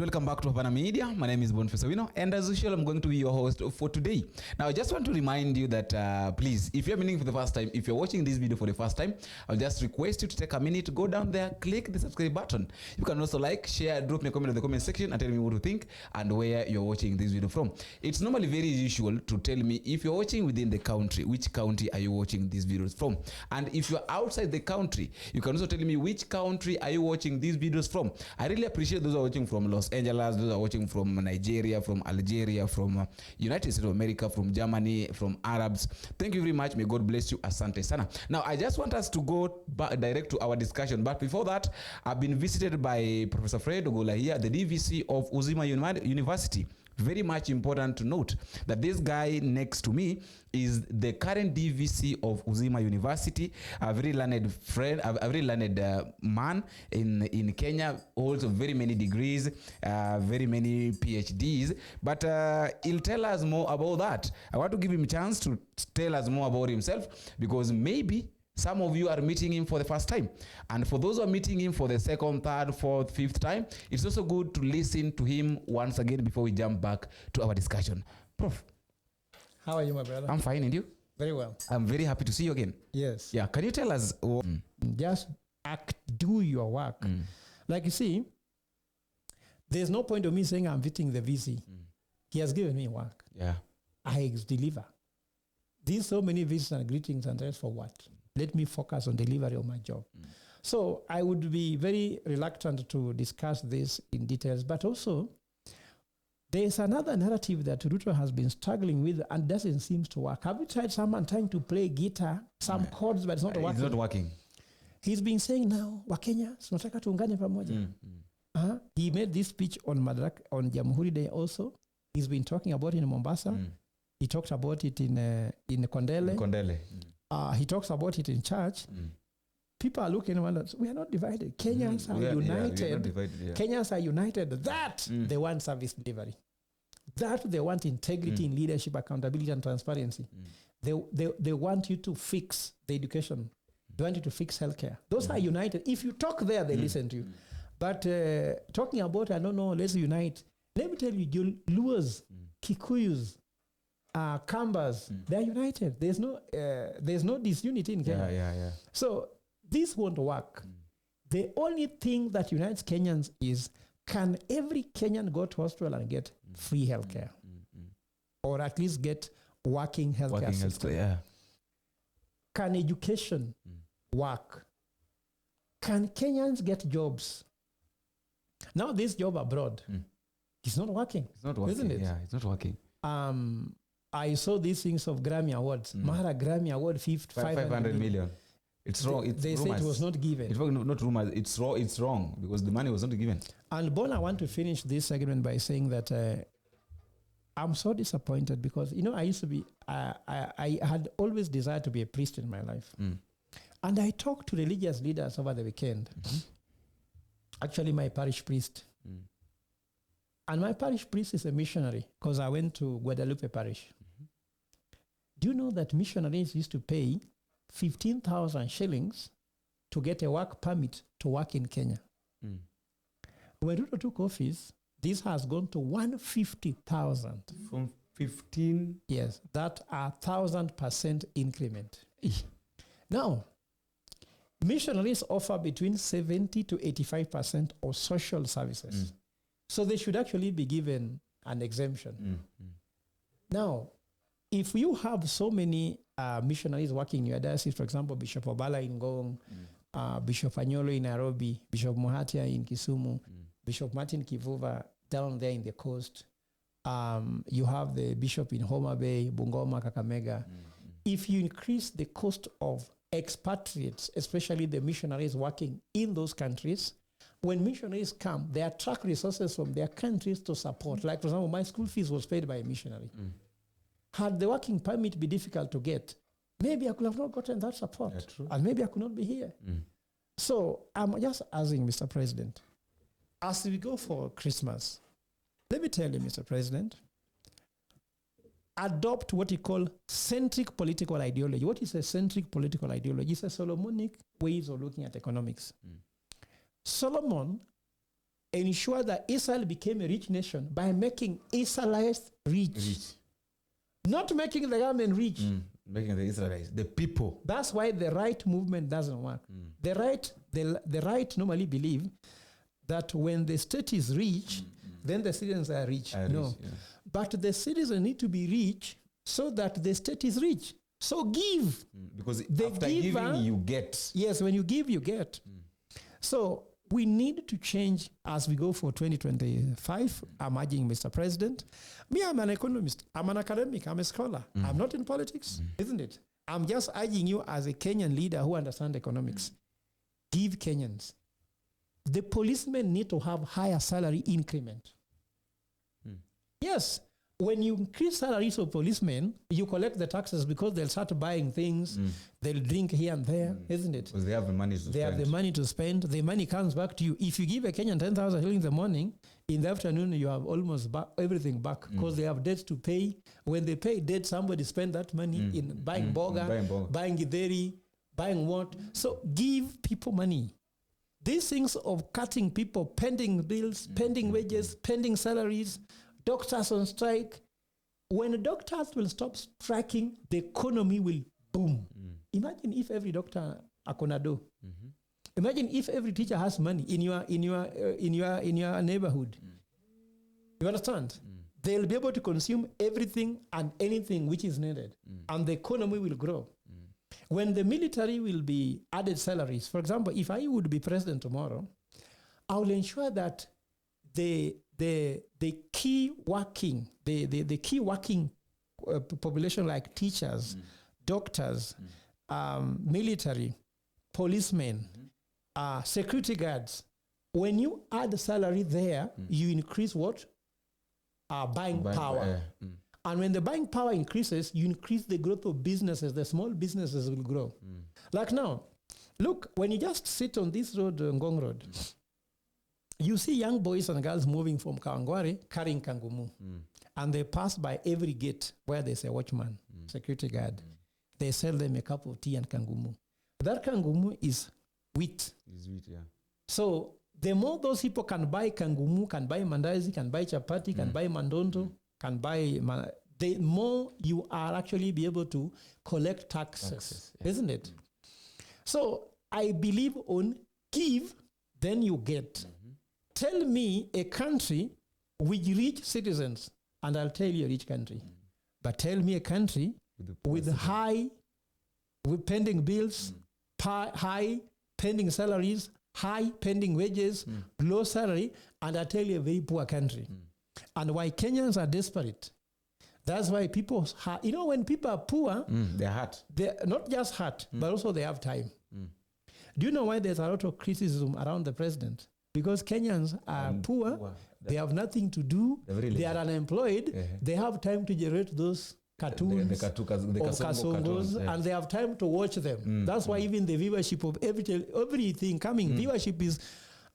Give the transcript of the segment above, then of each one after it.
Welcome back to Havana Media. My name is Boniface Owino, and as usual, I'm going to be your host for today. Now, I just want to remind you that, please, if you're meeting for the first time, if you're watching this video for the first time, I'll just request you to take a minute, go down there, click the subscribe button. You can also like, share, drop me a comment in the comment section and tell me what you think and where you're watching this video from. It's normally very usual to tell me if you're watching within the country, which county are you watching these videos from? And if you're outside the country, you can also tell me which country are you watching these videos from. I really appreciate those who are watching from Los Angeles, those are watching from Nigeria, from Algeria, from United States of America, from Germany, from Arabs. Thank you very much. May God bless you. Asante sana. Now, I just want us to go back direct to our discussion. But before that, I've been visited by Professor Fred Ogola here, the DVC of Uzima University. Very much important to note that this guy next to me is the current DVC of Uzima University, a very learned friend, a very learned man in Kenya, holds very many degrees, very many PhDs, but he'll tell us more about that. I want to give him a chance to tell us more about himself, because maybe some of you are meeting him for the first time. And for those who are meeting him for the second, third, fourth, fifth time, it's also good to listen to him once again before we jump back to our discussion. Prof. How are you, my brother? I'm fine, and you? Very well. I'm very happy to see you again. Yes. Yeah, can you tell us? Just do your work. Like you see, there's no point of me saying I'm visiting the VC. He has given me work. Yeah. I deliver. These so many visits and greetings and rest for what? Let me focus on delivery of my job. So I would be very reluctant to discuss this in details, but also there's another narrative that Ruto has been struggling with and doesn't seem to work. Have you tried someone trying to play guitar, some chords, but it's not working? It's not working. He's been saying now, Wakenya, tunataka tuungane pamoja. He made this speech on Jamhuri Day also. He's been talking about it in Mombasa. He talked about it in Kondele. He talks about it in church. People are looking and we are not divided. Kenyans are united. We are not divided, Kenyans are united. That they want service delivery. That they want integrity in leadership, accountability, and transparency. They want you to fix the education. They want you to fix healthcare. Those are united. If you talk there, they listen to you. But talking about, I don't know, let's unite. Let me tell you, Luos, Kikuyus, Kambas, they're united. There's no disunity in Kenya. Yeah. So this won't work. The only thing that unites Kenyans is, can every Kenyan go to hospital and get free healthcare, or at least get working healthcare system? Can education work? Can Kenyans get jobs? Now this job abroad, it's not working. It's not working, isn't it? Yeah, it's not working. I saw these things of Grammy Awards. Mahara Grammy Award 500 million. It's wrong. They said it was not given. It's not rumors. It's wrong. It's wrong because the money was not given. And Bon, I want to finish this segment by saying that I'm so disappointed because, I used to be, I had always desired to be a priest in my life. And I talked to religious leaders over the weekend. Actually, my parish priest. And my parish priest is a missionary because I went to Guadalupe Parish. Do you know that missionaries used to pay 15,000 shillings to get a work permit to work in Kenya? When Ruto took office, this has gone to 150,000. From 15? Yes, that are 1,000% increment. Now, missionaries offer between 70 to 85% of social services. So they should actually be given an exemption. Now, if you have so many missionaries working in your diocese, for example, Bishop Obala in Ngong, Bishop Anyolo in Nairobi, Bishop Muhatia in Kisumu, Bishop Martin Kivuva down there in the coast, you have the bishop in Homa Bay, Bungoma, Kakamega. If you increase the cost of expatriates, especially the missionaries working in those countries, when missionaries come, they attract resources from their countries to support. Like, for example, my school fees was paid by a missionary. Had the working permit be difficult to get, maybe I could have not gotten that support. And maybe I could not be here. So I'm just asking, Mr. President, as we go for Christmas, let me tell you, Mr. President, adopt what you call centric political ideology. What is a centric political ideology? It's a Solomonic ways of looking at economics. Solomon ensure that Israel became a rich nation by making Israelites rich. Not making the government rich. Making the Israelites, the people. That's why the right movement doesn't work. The right normally believe that when the state is rich, then the citizens are rich. But the citizens need to be rich so that the state is rich. So give. Because after giving, you get. Yes, when you give, you get. So we need to change as we go for 2025. I'm urging Mr. President. Me, I'm an economist. I'm an academic. I'm a scholar. I'm not in politics, isn't it? I'm just urging you as a Kenyan leader who understands economics. Give Kenyans. The policemen need to have higher salary increment. Yes. When you increase salaries of policemen, you collect the taxes because they'll start buying things. They'll drink here and there, isn't it? Because they have the money to spend. They have the money to spend. The money comes back to you. If you give a Kenyan 10,000 in the morning, in the afternoon, you have almost everything back because they have debts to pay. When they pay debt, somebody spend that money in buying boga, buying githeri, buying what. So give people money. These things of cutting people, pending bills, pending wages, pending salaries, doctors on strike. When doctors will stop striking, the economy will boom. Imagine if every doctor akonado. Imagine if every teacher has money in your neighborhood. You understand? They'll be able to consume everything and anything which is needed, and the economy will grow. When the military will be added salaries, for example, if I would be president tomorrow, I will ensure that the key working population like teachers, doctors, military, policemen, security guards. When you add salary there, you increase what? Buying power. And when the buying power increases, you increase the growth of businesses. The small businesses will grow. Like now, look, when you just sit on this road, Ngong Road, you see young boys and girls moving from Kawangware carrying kangumu. And they pass by every gate where there's a watchman, security guard. They sell them a cup of tea and kangumu. That kangumu is wheat. So the more those people can buy kangumu, can buy mandazi, can buy chapati, can buy mandondo, can buy, the more you are actually be able to collect taxes, isn't it? So I believe on give, then you get. Tell me a country with rich citizens, and I'll tell you a rich country. But tell me a country with pending bills, high pending salaries, high pending wages, low salary, and I'll tell you a very poor country. And why Kenyans are desperate. That's why people, when people are poor, they're hurt. They're not just hurt, but also they have time. Do you know why there's a lot of criticism around the president? Because Kenyans are poor, they have nothing to do, they are unemployed, they have time to generate those cartoons the kasongos, and they have time to watch them. That's why even the viewership of everything coming, viewership is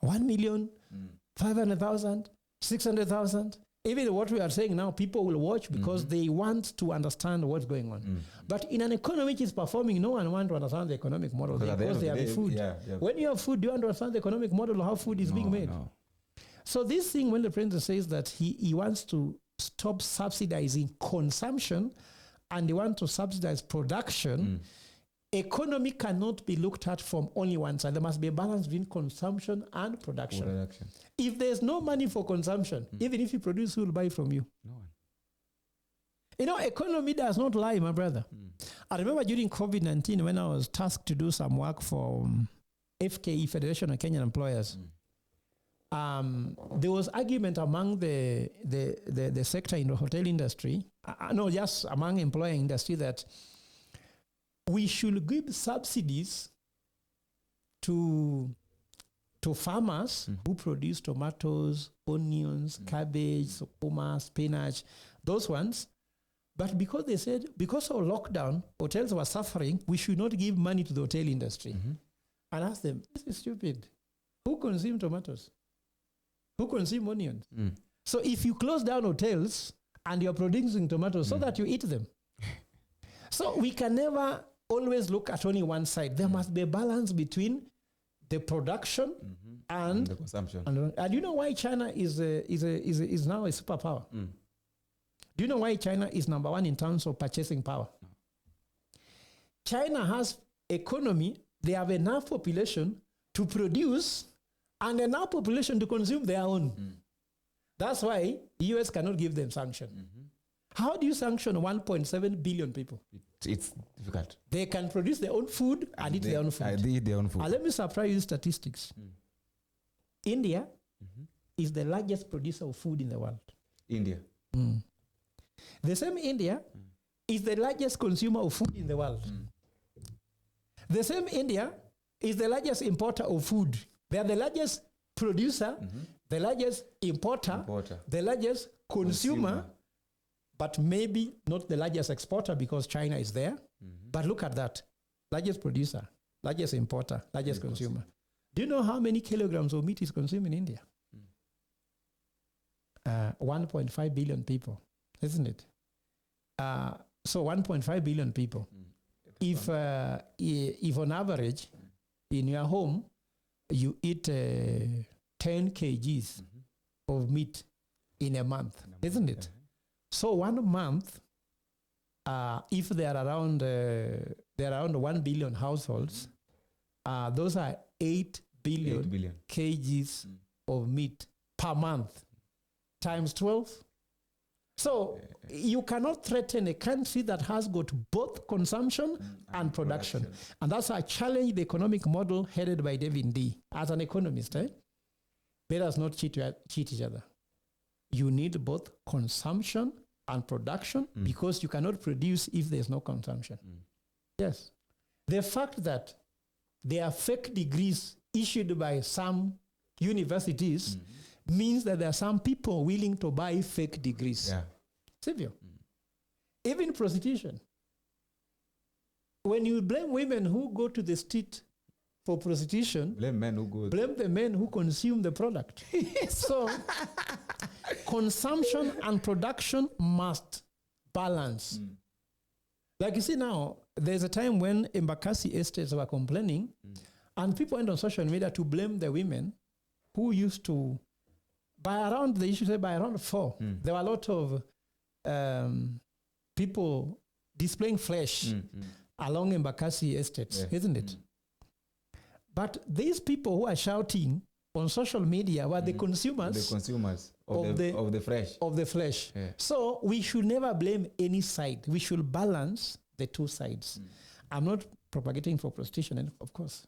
1,500,000, 600,000. Even what we are saying now, people will watch because they want to understand what's going on. But in an economy which is performing, no one wants to understand the economic model because they have food. When you have food, do you understand the economic model of how food is being made? No. So this thing, when the president says that he wants to stop subsidizing consumption and they want to subsidize production, economy cannot be looked at from only one side. There must be a balance between consumption and production. If there's no money for consumption, even if you produce, who will buy from you? No one. Economy does not lie, my brother. I remember during COVID-19 when I was tasked to do some work for FKE, Federation of Kenyan Employers. There was argument among the sector in the hotel industry, just among employing industry, that we should give subsidies to farmers who produce tomatoes, onions, cabbage, sukuma, spinach, those ones. But because they said, because of lockdown, hotels were suffering, we should not give money to the hotel industry. And ask them, this is stupid. Who consume tomatoes? Who consume onions? So if you close down hotels and you're producing tomatoes so that you eat them. So we can never always look at only one side. There must be a balance between the production, and the consumption. And do you know why China is now a superpower? Do you know why China is number one in terms of purchasing power? No. China has economy. They have enough population to produce and enough population to consume their own. That's why US cannot give them sanction. How do you sanction 1.7 billion people? It's difficult. They can produce their own food and eat their own food. They eat their own food. Let me surprise you with statistics. India is the largest producer of food in the world. India. The same India is the largest consumer of food in the world. The same India is the largest importer of food. They are the largest producer, the largest importer, the largest consumer, but maybe not the largest exporter because China is there. But look at that. Largest producer, largest importer, largest consumer. Do you know how many kilograms of meat is consumed in India? 1.5 billion people, isn't it? So 1.5 billion people. If on average in your home you eat 10 kgs of meat in a month, isn't it? So 1 month, if there are around 1 billion households, those are 8 billion kgs of meat per month, times 12. So you cannot threaten a country that has got both consumption and production. And that's a challenge the economic model headed by David D. As an economist, let us not cheat each other. You need both consumption and production because you cannot produce if there's no consumption. Yes. The fact that there are fake degrees issued by some universities means that there are some people willing to buy fake degrees. Yeah. Sivyo. Even prostitution. When you blame women who go to the street for prostitution, blame men who go. Blame the men who consume the product. So consumption and production must balance. Like you see now, there's a time when Embakasi estates were complaining and people went on social media to blame the women who used to by around 4. There were a lot of people displaying flesh along Embakasi estates, isn't it? But these people who are shouting on social media were the consumers. The consumers of the flesh. Of the flesh. Yeah. So we should never blame any side. We should balance the two sides. I'm not propagating for prostitution, of course.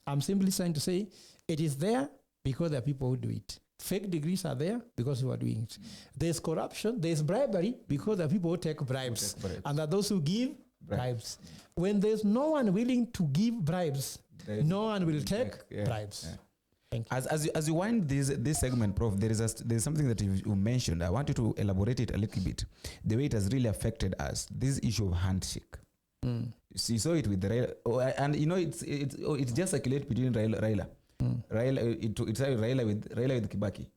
I'm simply trying to say it is there because there are people who do it. Fake degrees are there because who are doing it. There's corruption, there's bribery because there are people who take bribes. And there are those who give bribes. When there's no one willing to give bribes, no one will take bribes. Yeah. Thank you. As you wind this segment, Prof, there's something that you mentioned. I want you to elaborate it a little bit. The way it has really affected us, this issue of handshake. So you saw it with the Raila, and you know it's just circulate between Raila. Raila, it started Raila with Kibaki,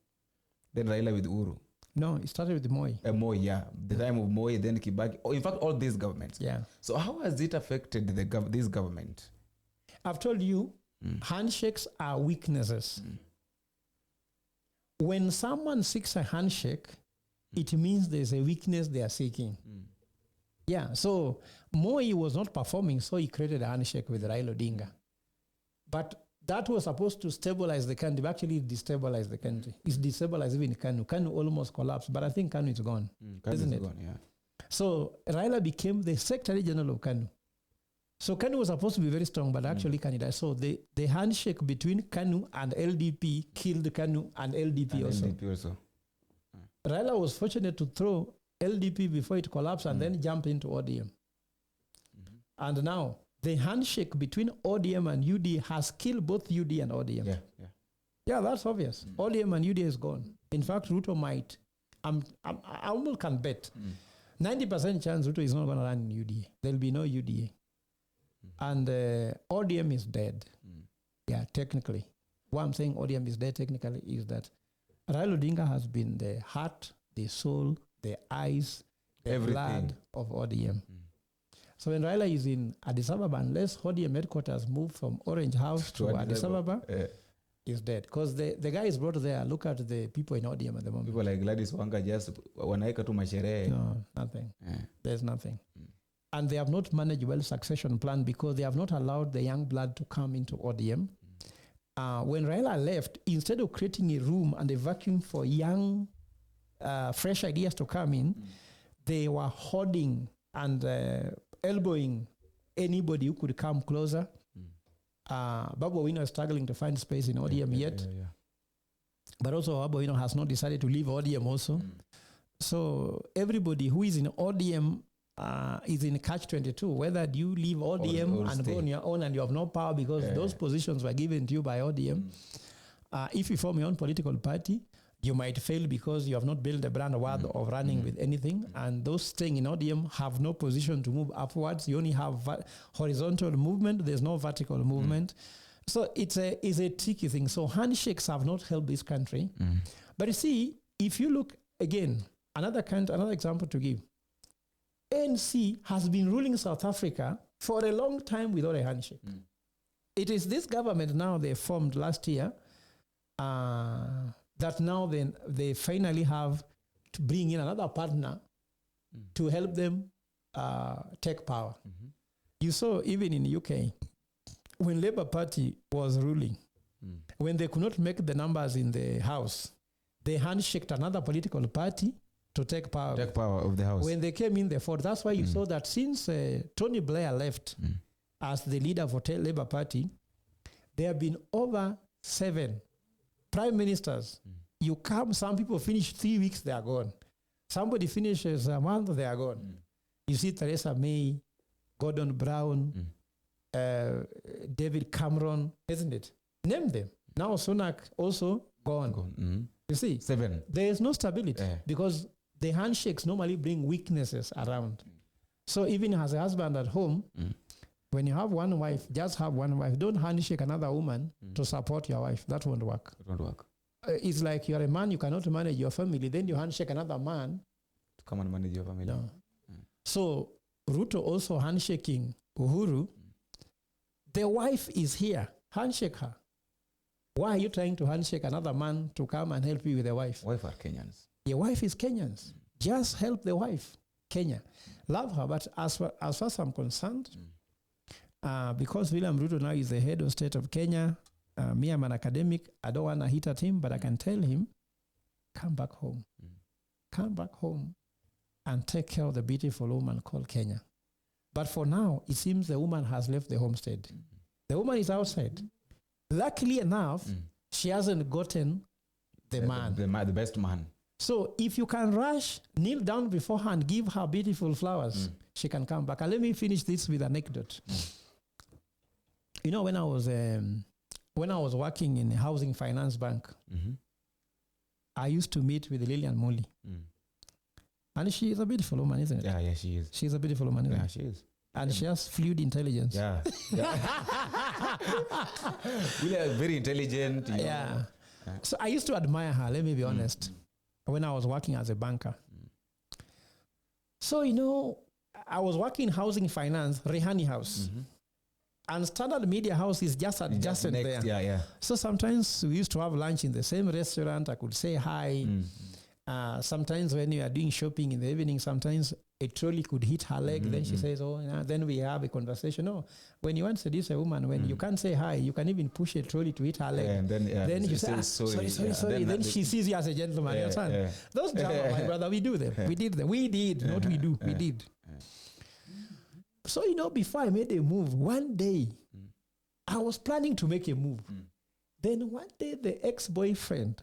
then Raila with Uhuru. No, it started with Moi. Moi, yeah. The time of Moi, then Kibaki. In fact, all these governments. Yeah. So how has it affected this government? I've told you, handshakes are weaknesses. When someone seeks a handshake, it means there's a weakness they are seeking. Yeah, so Moi was not performing, so he created a handshake with Raila Odinga. But that was supposed to stabilize the country. Actually, it destabilized the country. It's destabilized even Kanu. Kanu almost collapsed, but I think Kanu is gone. Isn't it? Gone, yeah. So Raila became the Secretary General of Kanu. So Kanu was supposed to be very strong, but actually Kanu died. So the handshake between Kanu and LDP killed Kanu and LDP also. LDP also. Raila was fortunate to throw LDP before it collapsed and then jump into ODM. And now the handshake between ODM and UD has killed both UD and ODM. Yeah, that's obvious. ODM and UD is gone. In fact, Ruto might. I almost can bet 90% chance Ruto is not going to run in UDA. There'll be no UDA. And ODM is dead. Yeah, technically. Why I'm saying ODM is dead technically is that Raila Odinga has been the heart, the soul, the eyes, the blood of ODM. So when Raila is in Addis Ababa, unless ODM headquarters move from Orange House to Addis Ababa, is dead. Because the guy is brought there. Look at the people in ODM at the moment. People like Gladys Wanga just wanaika tu masherehe. No, nothing. There's nothing. And they have not managed well succession plan because they have not allowed the young blood to come into ODM. When Raila left, instead of creating a room and a vacuum for young, fresh ideas to come in, they were hoarding and elbowing anybody who could come closer. Babu Owino is struggling to find space in ODM yet. But also Babu Owino has not decided to leave ODM also. So everybody who is in ODM is in catch-22. Whether you leave ODM or and go on your own and you have no power because those positions were given to you by ODM. If you form your own political party, you might fail because you have not built a brand worth of running with anything. And those staying in ODM have no position to move upwards. You only have horizontal movement. There's no vertical movement. So it's a tricky thing. So handshakes have not helped this country. But you see, if you look again, another example to give, ANC has been ruling South Africa for a long time without a handshake. It is this government now they formed last year that now they finally have to bring in another partner to help them take power. You saw even in the UK, when Labour Party was ruling, when they could not make the numbers in the House, they handshaked another political party to take power. Take power of the House. When they came in the fourth, that's why you saw that since Tony Blair left as the leader for Labour Party, there have been over 7 prime ministers. You come, some people finish 3 weeks, they are gone. Somebody finishes a month, they are gone. You see Theresa May, Gordon Brown, David Cameron, isn't it? Name them. Now Sunak also gone. You see, 7. There is no stability because the handshakes normally bring weaknesses around. So even as a husband at home, when you have one wife, just have one wife. Don't handshake another woman to support your wife. That won't work. It won't work. It's like you're a man, you cannot manage your family. Then you handshake another man to come and manage your family. No. So Ruto also handshaking Uhuru. The wife is here. Handshake her. Why are you trying to handshake another man to come and help you with the wife? Wife are Kenyans. Your wife is Kenyans. Just help the wife. Kenya. Love her. But as far as I'm concerned, because William Ruto now is the head of state of Kenya, me, I'm an academic. I don't want to hit at him, but I can tell him, come back home. Come back home and take care of the beautiful woman called Kenya. But for now, it seems the woman has left the homestead. The woman is outside. Luckily enough, she hasn't gotten the man. The best man. So if you can rush, kneel down beforehand, give her beautiful flowers, she can come back. And let me finish this with an anecdote. You know, when I was working in a housing finance bank, I used to meet with Lillian Muli. And she is a beautiful woman, isn't it? Yeah, she is. She's a beautiful woman, isn't it? Yeah, she is. And she has fluid intelligence. Yeah. Really very intelligent. You know. So I used to admire her, let me be honest, when I was working as a banker. So, you know, I was working in housing finance, Rehani House. And Standard Media House is just adjacent there. Yeah. So sometimes we used to have lunch in the same restaurant. I could say hi. Sometimes when we are doing shopping in the evening, sometimes a trolley could hit her leg. Then she says, oh, then we have a conversation. No, when you want to seduce a woman, when you can't say hi, you can even push a trolley to hit her leg. And then you say, sorry. Then she sees you as a gentleman. Those drama, my brother, we do them. We did, not we do. We did. So, you know, before I made a move, one day, I was planning to make a move. Then one day, the ex-boyfriend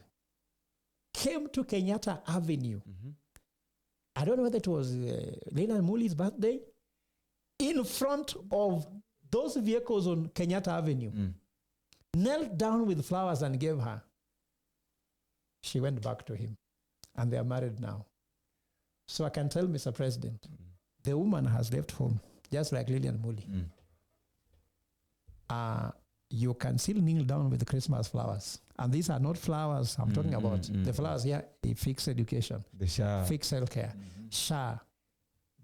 came to Kenyatta Avenue. I don't know whether it was Leila Muli's birthday. In front of those vehicles on Kenyatta Avenue. Knelt down with flowers and gave her. She went back to him. And they are married now. So I can tell Mr. President, the woman has left home, just like Lillian Muli. You can still kneel down with the Christmas flowers. And these are not flowers I'm talking about. The flowers here, a fixed education, the SHA, fixed healthcare, SHA.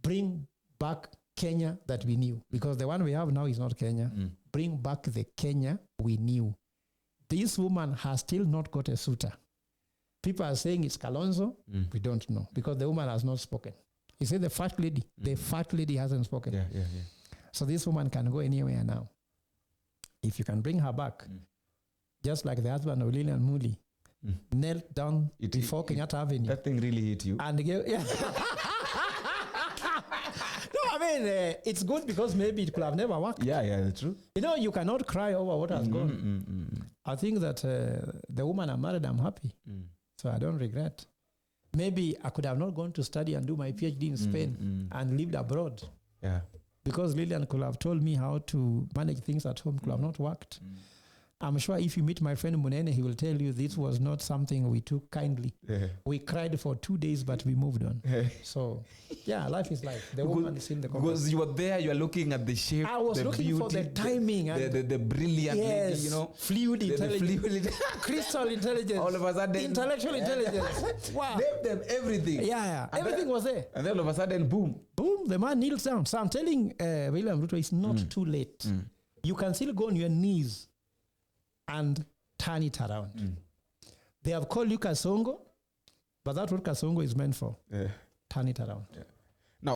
Bring back Kenya that we knew, because the one we have now is not Kenya. Bring back the Kenya we knew. This woman has still not got a suitor. People are saying it's Kalonzo. We don't know, because the woman has not spoken. You say the fat lady hasn't spoken. Yeah. So this woman can go anywhere now. If you can bring her back, just like the husband of Lillian Muli, knelt down before Kenyatta Avenue. That thing really hit you. And gave, yeah. No, I mean, it's good because maybe it could have never worked. Yeah, that's true. You know, you cannot cry over what has gone. I think that the woman I married, I'm happy. So I don't regret. Maybe I could have not gone to study and do my PhD in Spain and lived abroad. Yeah. Because Lillian could have told me how to manage things at home, could have not worked. I'm sure if you meet my friend Munene, he will tell you this was not something we took kindly. Yeah. We cried for 2 days, but we moved on. So, yeah, life is life. The woman is in the compass. Because you were there, you are looking at the shape, I was looking beauty, for the timing. The brilliant, yes, you know. Fluid intelligence. Crystal intelligence. All of a sudden. Intellectual intelligence. Wow. Gave them everything. Yeah. Everything was there. And then all of a sudden, boom. Boom, the man kneels down. So I'm telling William Ruto, it's not too late. You can still go on your knees and turn it around. They have called you Kasongo, but that's what Kasongo is meant for. Turn it around.